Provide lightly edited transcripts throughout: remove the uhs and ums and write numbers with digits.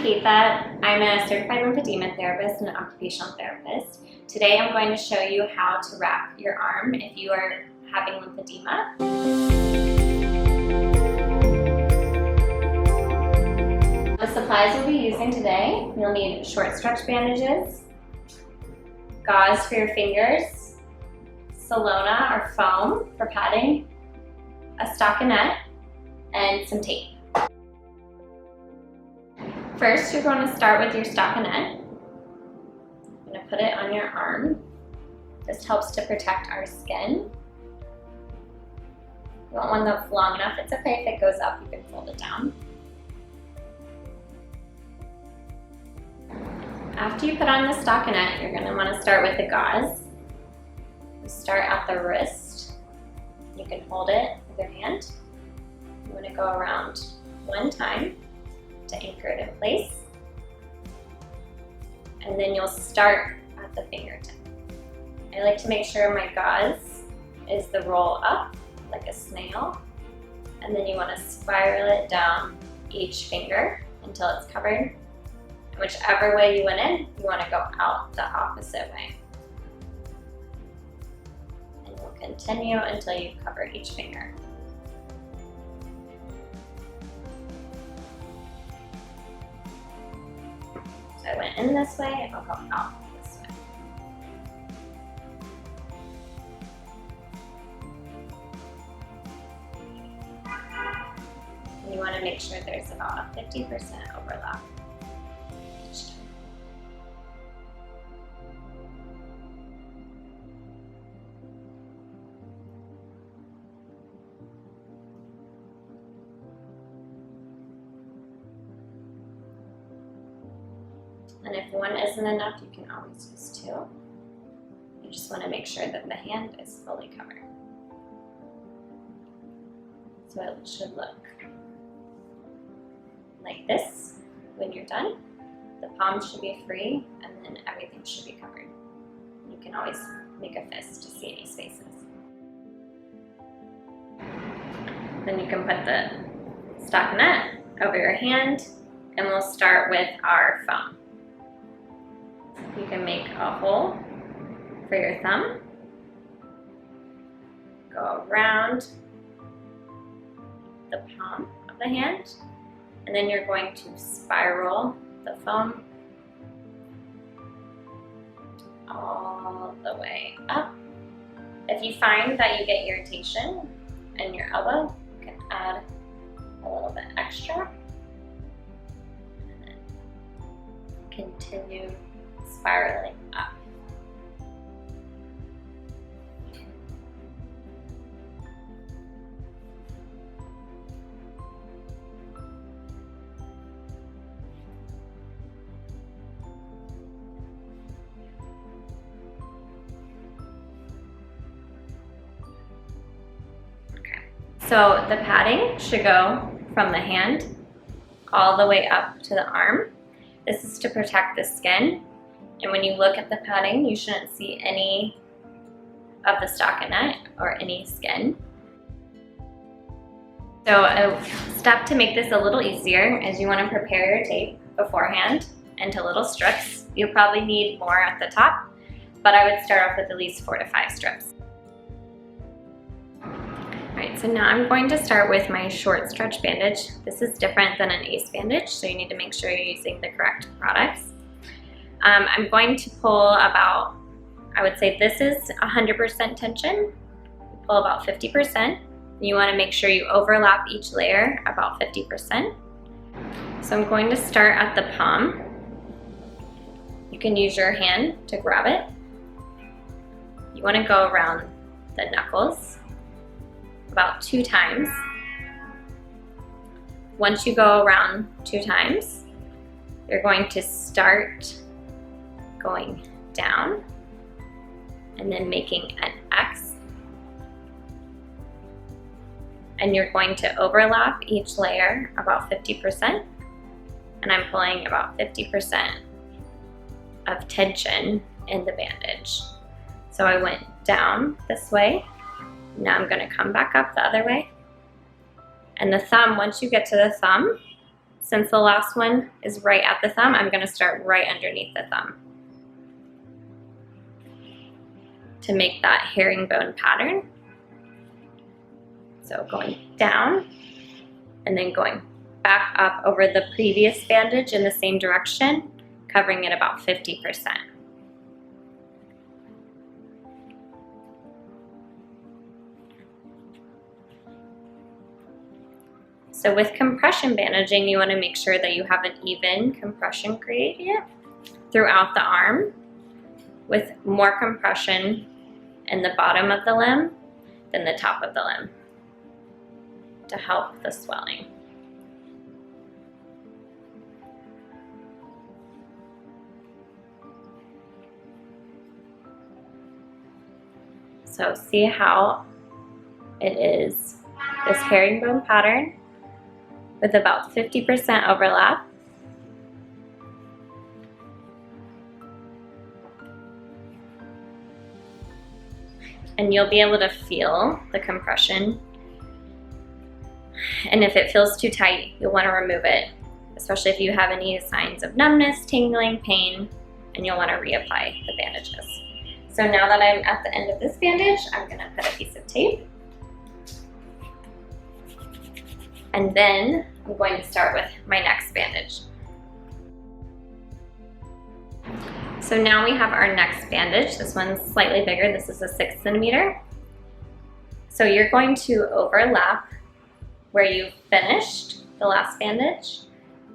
Caitha. I'm a certified lymphedema therapist and an occupational therapist. Today I'm going to show you how to wrap your arm if you are having lymphedema. The supplies we'll be using today, you'll need short stretch bandages, gauze for your fingers, Solona or foam for padding, a stockinette, and some tape. First, you're going to start with your stockinette. I'm going to put it on your arm. This helps to protect our skin. You want one that's long enough. It's okay if it goes up, you can fold it down. After you put on the stockinette, you're going to want to start with the gauze. You start at the wrist. You can hold it with your hand. You want to go around one time to anchor it in place. And then you'll start at the fingertip. I like to make sure my gauze is the roll up, like a snail. And then you want to spiral it down each finger until it's covered. And whichever way you went in, you want to go out the opposite way. And you'll continue until you've covered each finger. So I went in this way, I'll go out this way. And you want to make sure there's about a 50% overlap each time. And if one isn't enough, you can always use two. You just want to make sure that the hand is fully covered. So it should look like this when you're done. The palm should be free and then everything should be covered. You can always make a fist to see any spaces. Then you can put the stockinette over your hand and we'll start with our foam. You can make a hole for your thumb, go around the palm of the hand, and then you're going to spiral the foam all the way up. If you find that you get irritation in your elbow, you can add a little bit extra, and then continue spiraling up. Okay, so the padding should go from the hand all the way up to the arm. This is to protect the skin. And when you look at the padding, you shouldn't see any of the stockinette or any skin. So a step to make this a little easier is you want to prepare your tape beforehand into little strips. You'll probably need more at the top, but I would start off with at least 4 to 5 strips. Alright, so now I'm going to start with my short stretch bandage. This is different than an ACE bandage, so you need to make sure you're using the correct products. I'm going to pull about, I would say this is 100% tension. You pull about 50%. You want to make sure you overlap each layer about 50%. So I'm going to start at the palm. You can use your hand to grab it. You want to go around the knuckles about 2 times. Once you go around 2 times, you're going to start going down and then making an X, and you're going to overlap each layer about 50%, and I'm pulling about 50% of tension in the bandage. So I went down this way, now I'm going to come back up the other way, and the thumb, once you get to the thumb, since the last one is right at the thumb, I'm gonna start right underneath the thumb to make that herringbone pattern. So going down and then going back up over the previous bandage in the same direction, covering it about 50%. So with compression bandaging, you want to make sure that you have an even compression gradient throughout the arm, with more compression in the bottom of the limb than the top of the limb to help the swelling. So see how it is this herringbone pattern with about 50% overlap. And you'll be able to feel the compression. And if it feels too tight, you'll want to remove it, especially if you have any signs of numbness, tingling, pain, and you'll want to reapply the bandages. So now that I'm at the end of this bandage, I'm going to put a piece of tape. And then I'm going to start with my next bandage. So now we have our next bandage. This one's slightly bigger. This is a 6 centimeter. So you're going to overlap where you finished the last bandage.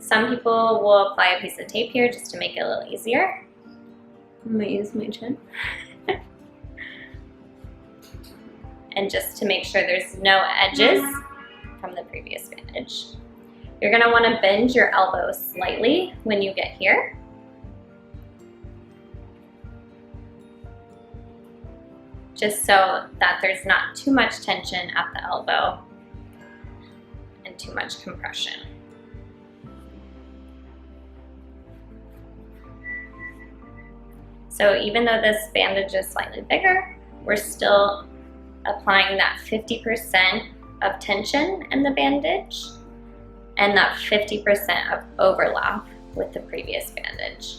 Some people will apply a piece of tape here just to make it a little easier. I'm gonna use my chin. And just to make sure there's no edges from the previous bandage. You're gonna wanna bend your elbow slightly when you get here. Just so that there's not too much tension at the elbow and too much compression. So even though this bandage is slightly bigger, we're still applying that 50% of tension in the bandage and that 50% of overlap with the previous bandage.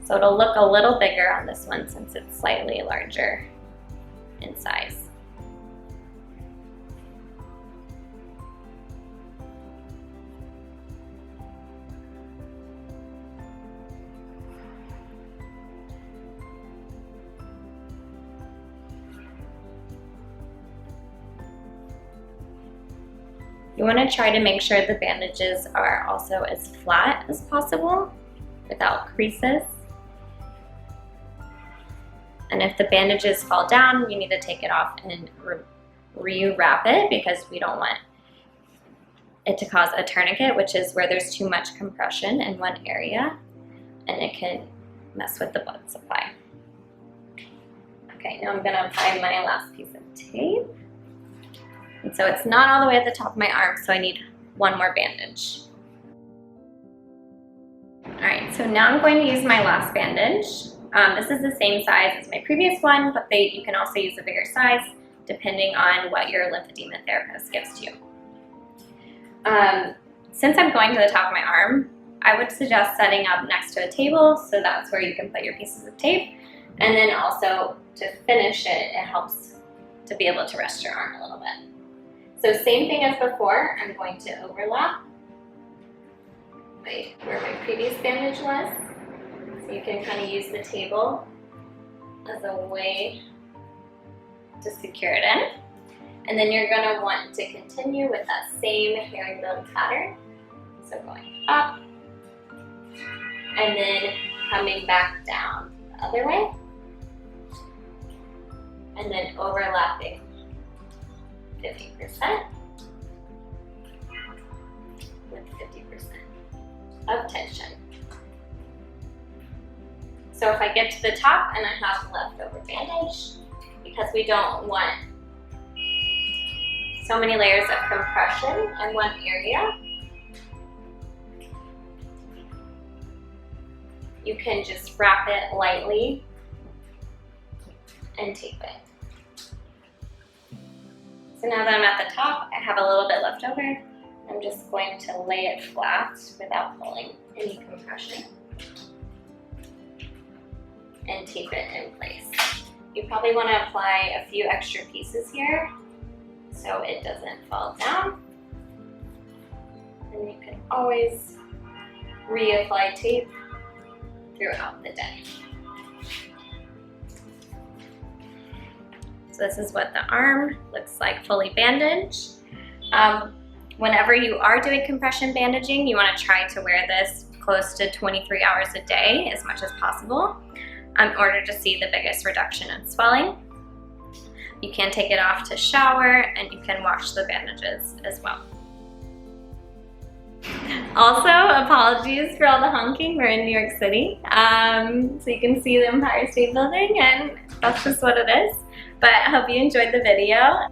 So it'll look a little bigger on this one since it's slightly larger in size. You want to try to make sure the bandages are also as flat as possible without creases. And if the bandages fall down, you need to take it off and re-wrap it, because we don't want it to cause a tourniquet, which is where there's too much compression in one area and it can mess with the blood supply. Okay, now I'm going to apply my last piece of tape. And so it's not all the way at the top of my arm, so I need one more bandage. All right, so now I'm going to use my last bandage. This is the same size as my previous one, but you can also use a bigger size depending on what your lymphedema therapist gives to you. Since I'm going to the top of my arm, I would suggest setting up next to a table, so that's where you can put your pieces of tape. And then also to finish it, it helps to be able to rest your arm a little bit. So same thing as before, I'm going to overlap where my previous bandage was. So you can kind of use the table as a way to secure it in. And then you're going to want to continue with that same herringbone pattern. So going up and then coming back down the other way. And then overlapping 50% with 50% of tension. So if I get to the top and I have leftover bandage, because we don't want so many layers of compression in one area, you can just wrap it lightly and tape it. So now that I'm at the top, I have a little bit left over, and I'm just going to lay it flat without pulling any compression and tape it in place. You probably want to apply a few extra pieces here so it doesn't fall down. And you can always reapply tape throughout the day. So this is what the arm looks like fully bandaged. Whenever you are doing compression bandaging, you want to try to wear this close to 23 hours a day as much as possible in order to see the biggest reduction in swelling. You can take it off to shower and you can wash the bandages as well. Also, apologies for all the honking. We're in New York City, so you can see the Empire State Building, and that's just what it is. But I hope you enjoyed the video.